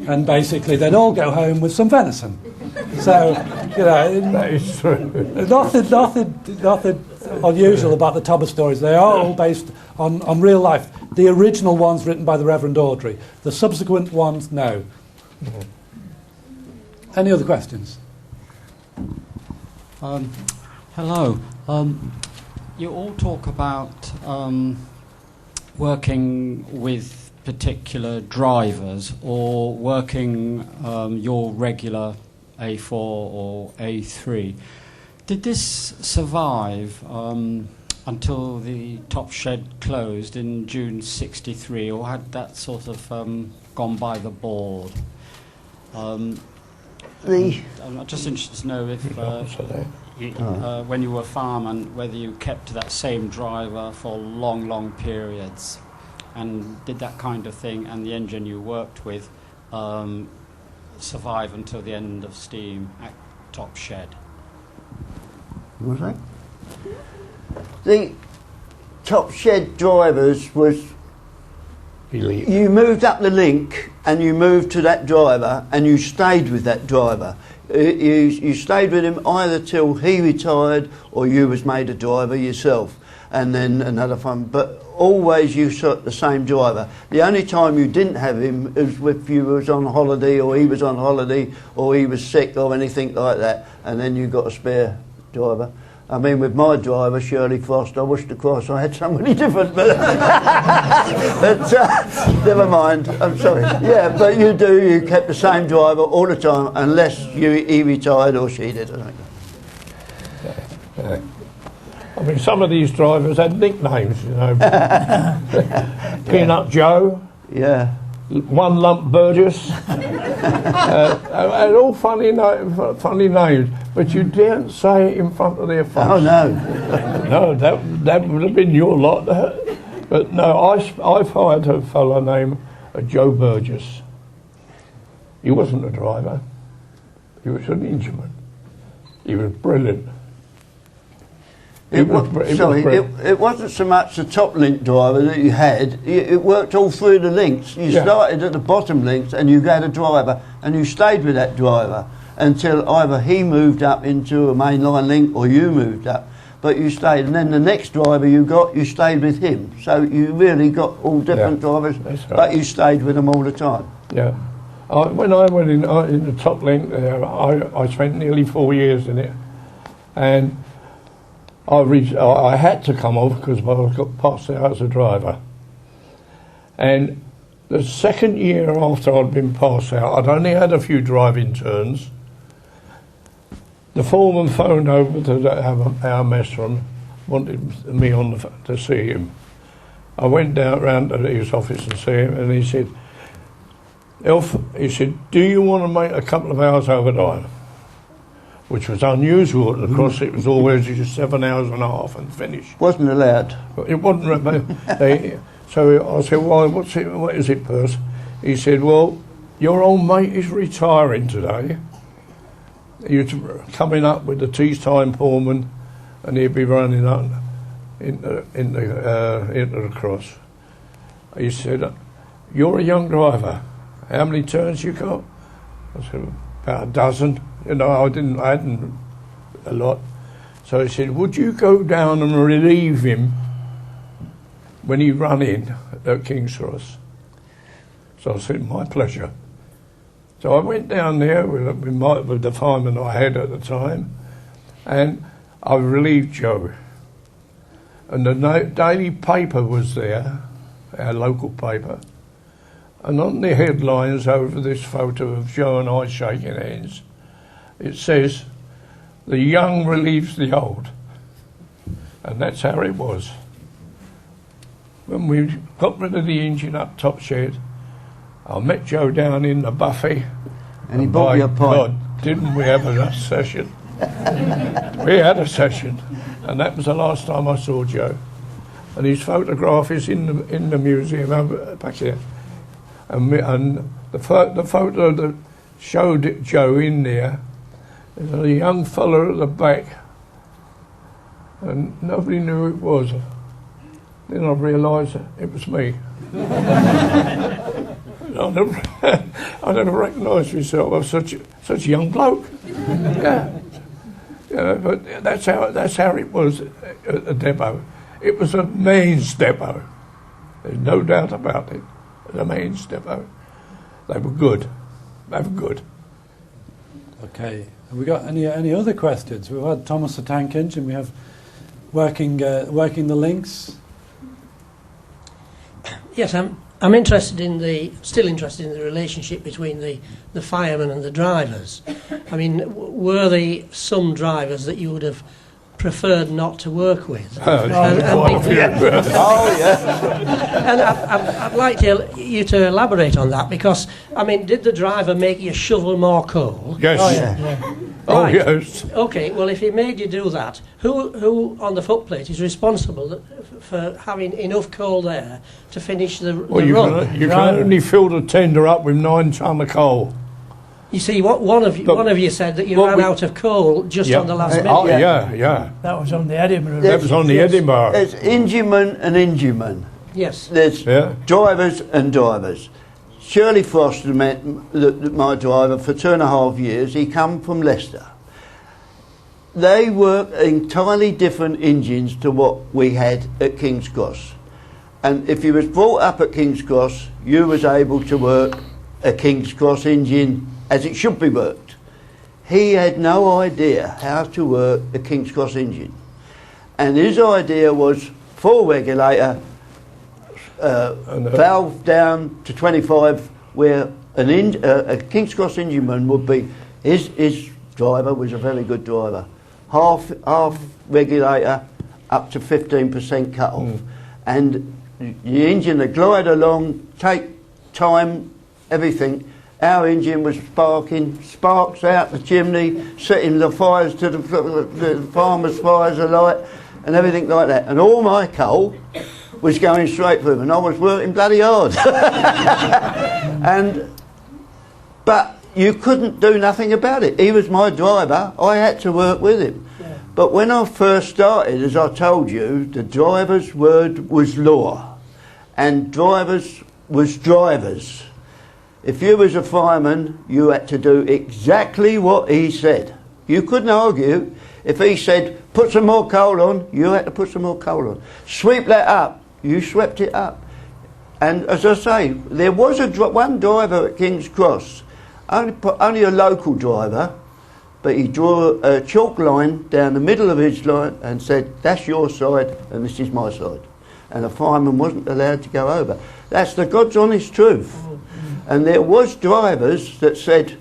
and basically they'd all go home with some venison. So, you know, That is true. nothing unusual about the Thomas stories. They are all based on real life. The original ones written by the Reverend Audrey. The subsequent ones, no. Any other questions? Hello. You all talk about working with particular drivers, or working your regular A4 or A3. Did this survive until the top shed closed in June '63, or had that sort of gone by the board? I'm just interested to know if, when you were fireman, whether you kept that same driver for long, long periods, and did that kind of thing, and the engine you worked with survive until the end of steam at top shed? What was that? The top shed drivers was Elite. you moved up the link and you moved to that driver and you stayed with that driver. You stayed with him either till he retired or you was made a driver yourself, and then another one. But always you shot the same driver. The only time you didn't have him was if you was on holiday, or he was on holiday, or he was sick or anything like that, and then you got a spare driver. I mean, with my driver, Shirley Frost, I wish to cross I had somebody different, but, never mind, I'm sorry. Yeah, but you kept the same driver all the time, unless he retired or she did, I think. I mean, some of these drivers had nicknames, you know. Peanut Joe. Yeah. One Lump Burgess. And all funny names, but you daren't say it in front of their face. Oh, no. No, that would have been your lot. But no, I hired a fellow named Joe Burgess. He wasn't a driver. He was an engineman. He was brilliant. It wasn't so much the top link driver that you had. It worked all through the links. You started at the bottom links and you had a driver and you stayed with that driver until either he moved up into a mainline link or you moved up. But you stayed, and then the next driver you stayed with him. So you really got all different drivers, but you stayed with them all the time. Yeah. When I went in the top link there, I spent nearly 4 years in it. And I had to come off because I got passed out as a driver. And the second year after I'd been passed out, I'd only had a few driving turns. The foreman phoned over to our mess room, wanted me to see him. I went down round to his office and see him, and he said, Alf, he said, do you want to make a couple of hours overtime? Which was unusual, and of course it was always just 7 hours and a half and finished. Wasn't allowed. It wasn't. So I said, why, what is it, Perce? He said, well, your old mate is retiring today. He's coming up with the tea time foreman, and he'll be running up into the cross. He said, you're a young driver. How many turns you got? I said, about a dozen. You know, I hadn't a lot. So he said, would you go down and relieve him when he run in at King's Cross? So I said, my pleasure. So I went down there with the fireman I had at the time, and I relieved Joe. And the daily paper was there, our local paper, and on the headlines over this photo of Joe and I shaking hands, it says, the young relieves the old. And that's how it was. When we got rid of the engine up top shed, I met Joe down in the buffet. And he bought you a pint. God, didn't we have a session? We had a session. And that was the last time I saw Joe. And his photograph is in the museum over back here. And the photo that showed Joe in there, there's a young fella at the back, and nobody knew who it was. Then I realised it was me. I never recognised myself. I was such a young bloke. Yeah. But that's how it was at the depot. It was a men's depot. There's no doubt about it. The men's depot. They were good. Okay. Have we got any other questions? We've had Thomas the Tank Engine. We have working the links. Yes, I'm still interested in the relationship between the firemen and the drivers. I mean, were there some drivers that you would have preferred not to work with? And I'd like you to elaborate on that, because, I mean, did the driver make you shovel more coal? Yes. Oh, yeah. Oh, right. yes. Okay, well, if he made you do that, who on the footplate is responsible for having enough coal there to finish the run? You can only fill the tender up with 9 ton of coal. You see, one of you said that you ran out of coal just on the last minute. Oh, yeah. That was on the Edinburgh. That was on the Edinburgh. There's engineman and engineman. Yes. There's drivers and drivers. Shirley Foster met my driver for 2.5 years. He come from Leicester. They work entirely different engines to what we had at King's Cross. And if you was brought up at King's Cross, you was able to work a King's Cross engine as it should be worked. He had no idea how to work a King's Cross engine. And his idea was full regulator, valve down to 25, where a King's Cross engineman would be. His driver was a very good driver. half regulator up to 15% cut off. And the engine would glide along, take time, everything. Our engine was sparking, sparks out the chimney, setting the fires to the farmers' fires alight and everything like that. And all my coal was going straight through, and I was working bloody hard. But you couldn't do nothing about it. He was my driver, I had to work with him. Yeah. But when I first started, as I told you, the driver's word was law, and drivers was drivers. If you was a fireman, you had to do exactly what he said. You couldn't argue. If he said, put some more coal on, you had to put some more coal on. Sweep that up, you swept it up. And as I say, there was one driver at King's Cross, only a local driver, but he drew a chalk line down the middle of his line and said, that's your side and this is my side. And the fireman wasn't allowed to go over. That's the God's honest truth. And there was drivers that said,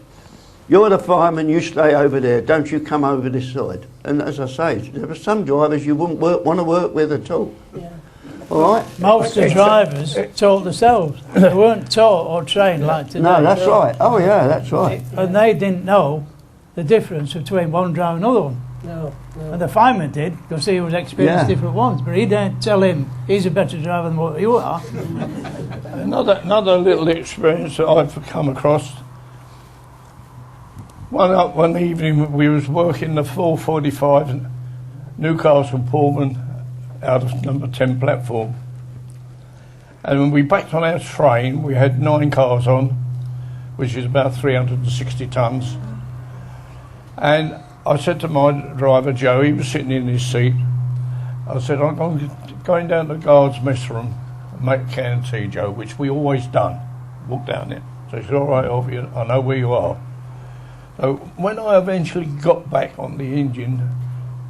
you're the fireman, you stay over there, don't you come over this side. And as I say, there were some drivers you wouldn't want to work with at all. Yeah. All right? Most of the drivers taught themselves. They weren't taught or trained like today. No, that's right. Oh yeah, that's right. And they didn't know the difference between one driver and another one. No. And the fireman did, because he was experienced different ones, but he didn't tell him he's a better driver than what you are. Another little experience that I've come across. One evening we was working the 445 Newcastle Pullman out of number 10 platform, and when we backed on our train we had 9 cars on, which is about 360 tonnes, and I said to my driver Joe, he was sitting in his seat, I said, I'm going down to the guards mess room and make a can of tea, Joe, which we always done, walk down there. So he said, all right, I know where you are. So when I eventually got back on the engine,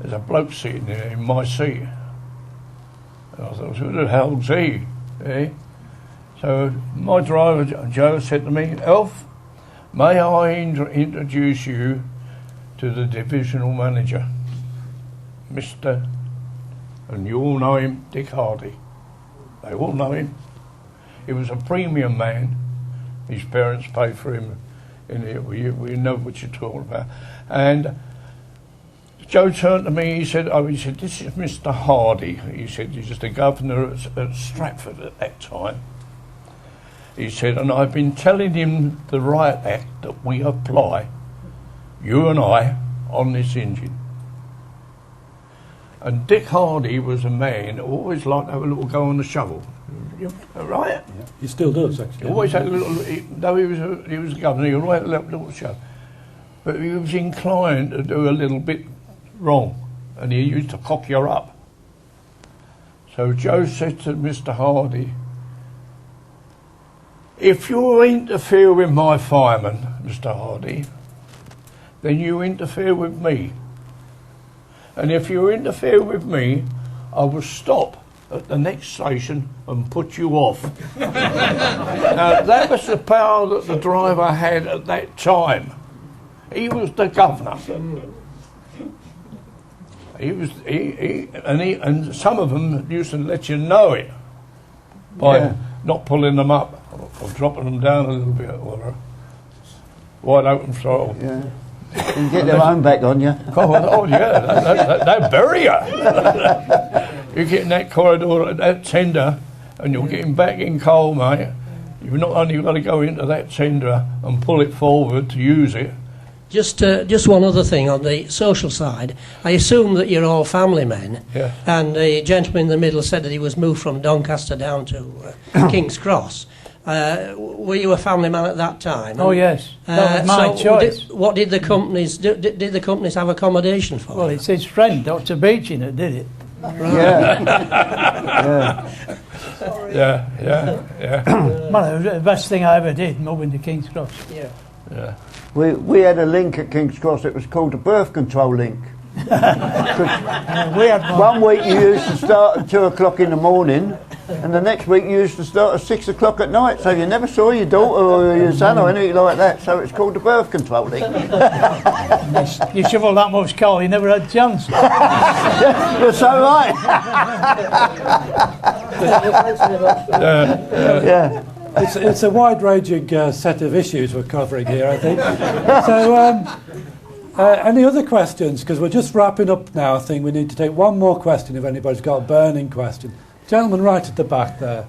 there's a bloke sitting there in my seat. And I thought, who the hell's he? Eh? So my driver, Joe, said to me, Alf, may I introduce you to the divisional manager, Mr. And you all know him, Dick Hardy. They all know him. He was a premium man. His parents paid for him. We know what you're talking about. And Joe turned to me, he said, this is Mr. Hardy. He said, he's the governor at Stratford at that time. He said, and I've been telling him the Riot Act that we apply, you and I, on this engine. And Dick Hardy was a man who always liked to have a little go on the shovel. Right? Yeah. He still does, actually. He always had a little, though he was a governor, he always had a little shovel. But he was inclined to do a little bit wrong, and he used to cock you up. So Joe said to Mr. Hardy, if you interfere with my fireman, Mr. Hardy, then you interfere with me. And if you interfere with me, I will stop at the next station and put you off. Now, that was the power that the driver had at that time. He was the governor. And some of them used to let you know it by not pulling them up or dropping them down a little bit, or wide open throttle. Yeah. You can get their own back on you. Oh yeah, they'll bury you. You get in that corridor, that tender, and you're getting back in coal, mate. You've not only got to go into that tender and pull it forward to use it. Just one other thing on the social side. I assume that you're all family men. Yeah. And the gentleman in the middle said that he was moved from Doncaster down to King's Cross. Were you a family man at that time? Oh yes, that was my choice. What did the companies do? Did the companies have accommodation for? Well, it's his friend Dr. Beeching that did it. Right. Yeah. Well, it was the best thing I ever did, moving to King's Cross. Yeah. We had a link at King's Cross. It was called the birth control link. We had one week you used to start at 2 o'clock in the morning And the next week you used to start at 6 o'clock at night, so you never saw your daughter or your son or anything like that, so it's called the birth control thing. You shovel that much coal, you never had a chance. You're so right. Yeah. It's a wide-ranging set of issues we're covering here, I think. So, any other questions? Because we're just wrapping up now. I think we need to take one more question if anybody's got a burning question. Gentleman right at the back there.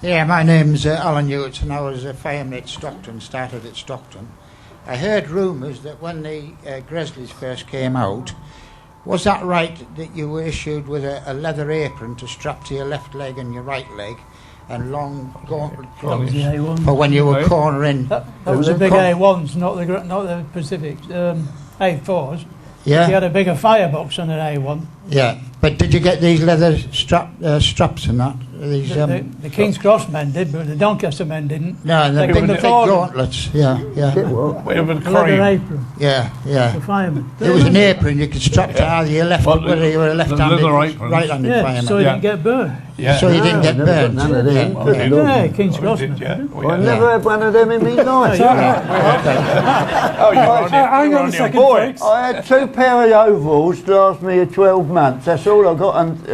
Yeah, my name's Alan Hewitt, and I was a fireman at Stockton, started at Stockton. I heard rumours that when the Gresleys first came out, was that right that you were issued with a leather apron to strap to your left leg and your right leg, and long gauntlet gloves for when you were cornering? That was the big A1s, not the Pacifics, A4s. Yeah. You had a bigger firebox on an A1. Yeah, but did you get these leather straps and that? These, the King's Cross men did, but the Doncaster men didn't. No, and the big gauntlets. Yeah, yeah. With a leather apron. Yeah, yeah. The fireman. There was an apron you could strap to either your left, whether you were a left-handed, right-handed fireman. So you didn't get burned. Yeah. So you didn't get burned. None of them. Yeah, King's Cross men. I never had one of them in my life. Hang on a second, folks. I had 2 pair of overalls to last me 12 months. That's all I got, and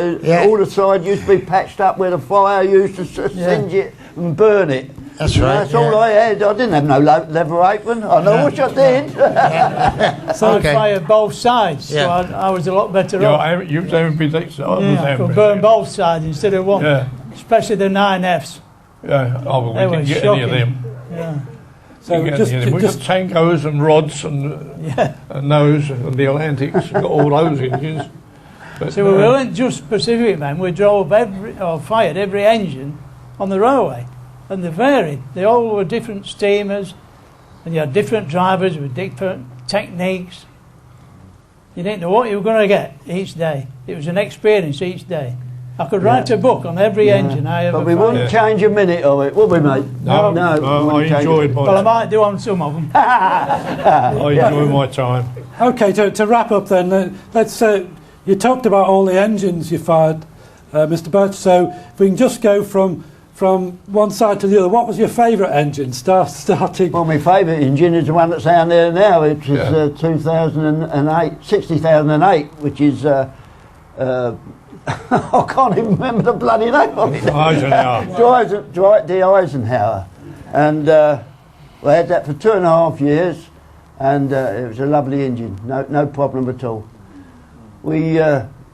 all the side used to be patched up where the fire used to singe it and burn it. That's right. That's all I had. I didn't have no leather apron. I know what I did. So I fired both sides, so I was a lot better off. You was ambidextrous. I could burn both sides instead of one. Yeah. Especially the 9Fs. Yeah, we didn't get any of them. Yeah. So we got Tankos and rods and those and the Atlantics, got all those engines. But, so we weren't just Pacific men, we drove fired every engine on the railway, and they varied. They all were different steamers, and you had different drivers with different techniques. You didn't know what you were going to get each day. It was an experience each day. I could write a book on every engine I ever But we wouldn't change a minute of it, would we, mate? No, I enjoyed my time. Well, I might do on some of them. I enjoy my time. Okay, to wrap up then, let's. You talked about all the engines you fired, Mr. Birch. So if we can just go from one side to the other, what was your favourite engine starting? Well, my favourite engine is the one that's down there now, which is 60,008, which is. I can't even remember the bloody name of it. Dwight D. Eisenhower. And I had that for 2.5 years, and it was a lovely engine, no problem at all. We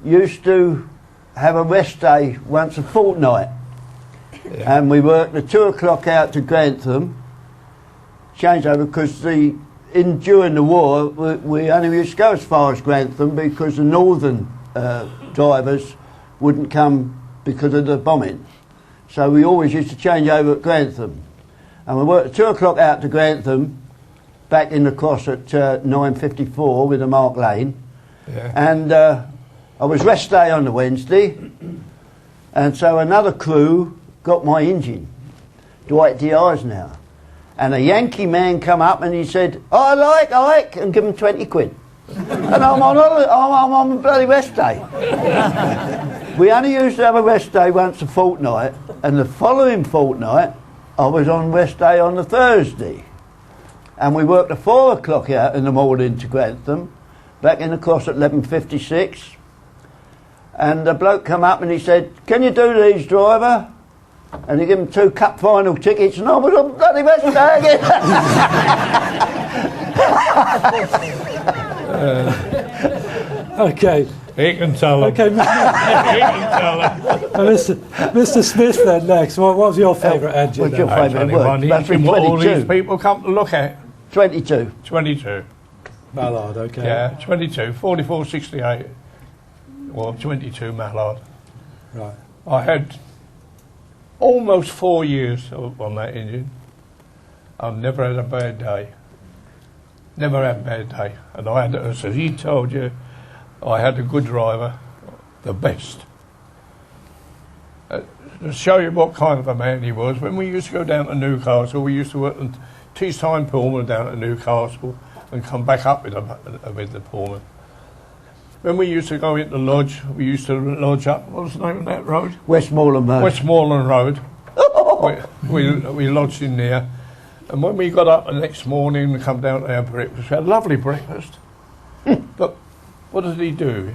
used to have a rest day once a fortnight, and we worked at 2 o'clock out to Grantham, changed over, because during the war we only used to go as far as Grantham because the northern drivers wouldn't come because of the bombing. So we always used to change over at Grantham. And we worked at 2 o'clock out to Grantham, back in the cross at 9:54 with the Mark Lane. Yeah. And I was rest day on the Wednesday, and so another crew got my engine, Dwight D. Eisenhower. And a Yankee man come up and he said, I like, and give him 20 quid. And I'm on a bloody rest day. We only used to have a rest day once a fortnight, and the following fortnight I was on rest day on the Thursday. And we worked at 4 o'clock out in the morning to Grantham, back in the cross at 11:56. And the bloke come up and he said, can you do these, driver? And he gave him 2 cup final tickets, and I was on bloody rest day again. Okay. He can tell them. Okay, He can tell them. Mr. Smith then next. What was your favourite engine? What's your favourite word? That's been what all these people come to look at. 22. 22. Mallard, okay. Yeah, 22, 4468. Well, 22 Mallard. Right. I had almost 4 years on that engine. I've never had a bad day. Never had a bad day. And I had, as he told you, I had a good driver, the best. To show you what kind of a man he was, when we used to go down to Newcastle, we used to work on Teestime Pullman down at Newcastle, and come back up with the poorman. When we used to go into lodge, we used to lodge up, what was the name of that road? Westmoreland Road. Westmoreland Road. we lodged in there. And when we got up the next morning and come down to our breakfast, we had a lovely breakfast. But what does he do?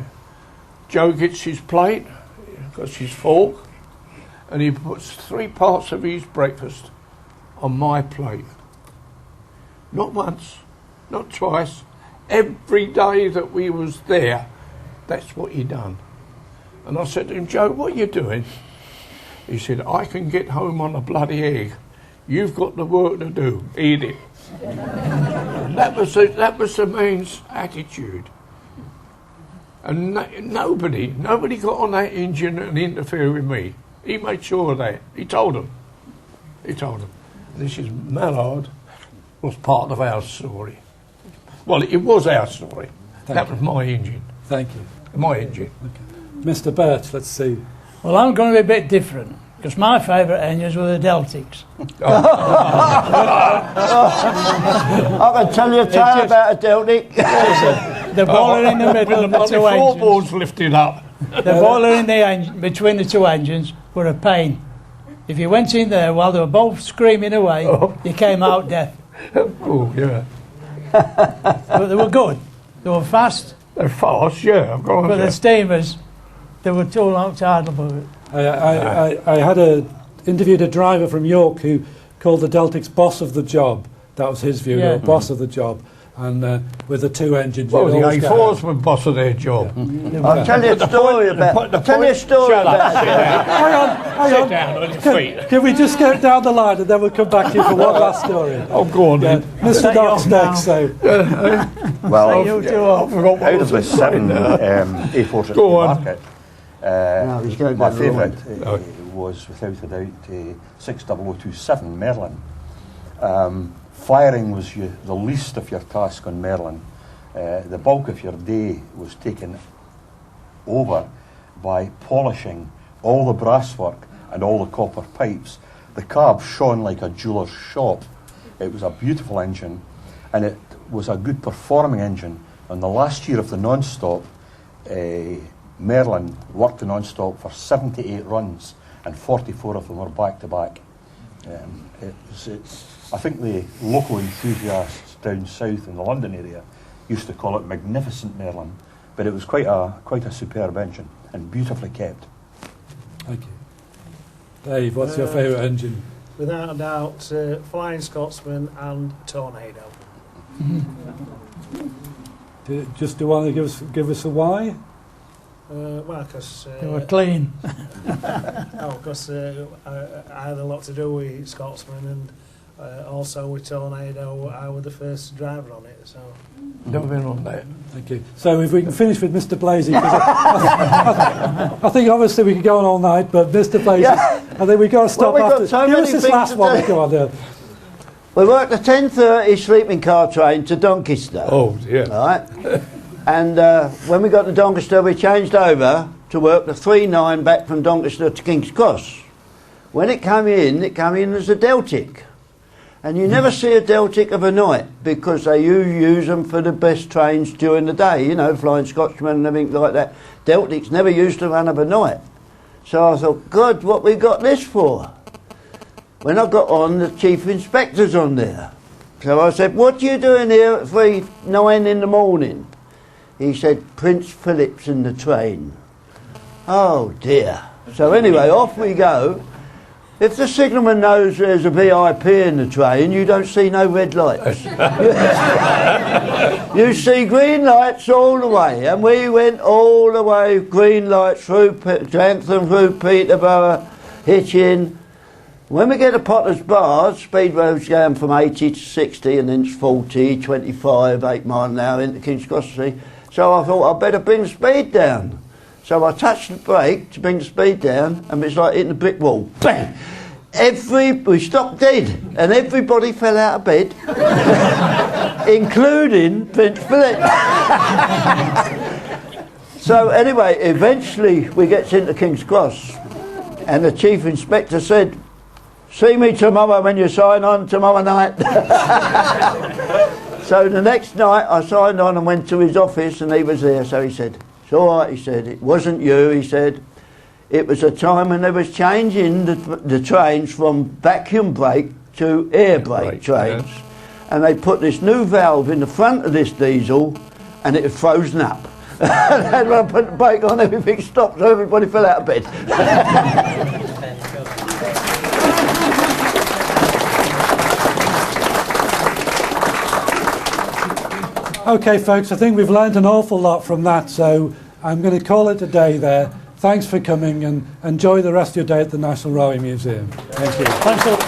Joe gets his plate, got his fork, and he puts 3 parts of his breakfast on my plate. Not once, not twice. Every day that we was there, that's what he done. And I said to him, Joe, what are you doing? He said, I can get home on a bloody egg. You've got the work to do. Eat it. that was the man's attitude. And nobody got on that engine and interfered with me. He made sure of that. He told them. And this is Mallard was part of our story. Well, it was our story. That was my engine. Thank you. My engine. Okay. Mr. Birch, let's see. Well, I'm going to be a bit different, because my favourite engines were the Deltics. I can tell you a tale about a Deltic. The boiler in the middle of the 2 engines. Floorboards lifted up. The boiler in the between the 2 engines were a pain. If you went in there while they were both screaming away, you came out deaf. Oh, yeah. But they were good. They were fast. They're fast, yeah. But the steamers, they were too long to idle for it. I had interviewed a driver from York who called the Deltics boss of the job. That was his view, the boss of the job. And with the 2 engines... Well, the A4s were boss of their job. Yeah. I'll tell you a story about... Hang on. Sit down on your feet. Can we just get down the line and then we'll come back to you for one last story? Oh, go on then. Mr. Knox next, so... Well, out of the 7 A4s at Haymarket, my favourite was, without a doubt, 60027 Merlin. Firing was the least of your task on Merlin. The bulk of your day was taken over by polishing all the brasswork and all the copper pipes. The cab shone like a jeweller's shop. It was a beautiful engine, and it was a good performing engine. On the last year of the non-stop, Merlin worked the non-stop for 78 runs, and 44 of them were back-to-back. I think the local enthusiasts down south in the London area used to call it Magnificent Merlin, but it was quite a superb engine and beautifully kept. Thank you. Dave, what's your favourite engine? Without a doubt, Flying Scotsman and Tornado. Do you want to give us a why? Well, because... they were clean. Because I had a lot to do with Scotsman, and also with Tornado, I was the first driver on it, so... Never been on that. Thank you. So if we can finish with Mr. Blazey, because I think obviously we could go on all night, but Mr. Blazey, I think we've got to stop after. Give us this last one. Go on there. We worked the 10:30 sleeping car train to Doncaster. Oh, yeah. Right? And when we got to Doncaster, we changed over to work the 3-9 back from Doncaster to King's Cross. When it came in as a Deltic. And you never see a Deltic of a night, because they use them for the best trains during the day, you know, Flying Scotsman and everything like that. Deltics never used to run of a night. So I thought, God, what we got this for? When I got on, the chief inspector's on there. So I said, what are you doing here at 9 in the morning? He said, Prince Philip's in the train. Oh dear. So anyway, off we go. If the signalman knows there's a VIP in the train, you don't see no red lights. You see green lights all the way, and we went all the way, green lights through Grantham, through Peterborough, Hitchin. When we get to Potter's Bar, speed road's going from 80 to 60, and then it's 40, 25, 8 mile an hour into King's Cross. So I thought I'd better bring the speed down. So I touched the brake to bring the speed down, and it's like hitting a brick wall. Bang! We stopped dead, and everybody fell out of bed, including Prince Philip. So anyway, eventually we get into King's Cross, and the chief inspector said, "See me tomorrow when you sign on tomorrow night." So the next night I signed on and went to his office and he was there. So he said, "It's all right," he said, "it wasn't you," he said. "It was a time when they was changing the trains from vacuum brake to air brake trains. Yes. And they put this new valve in the front of this diesel and it had frozen up. And then when I put the brake on, everything stopped, so everybody fell out of bed." Okay, folks, I think we've learned an awful lot from that, so I'm going to call it a day there. Thanks for coming and enjoy the rest of your day at the National Railway Museum. Thank you. Thanks a lot.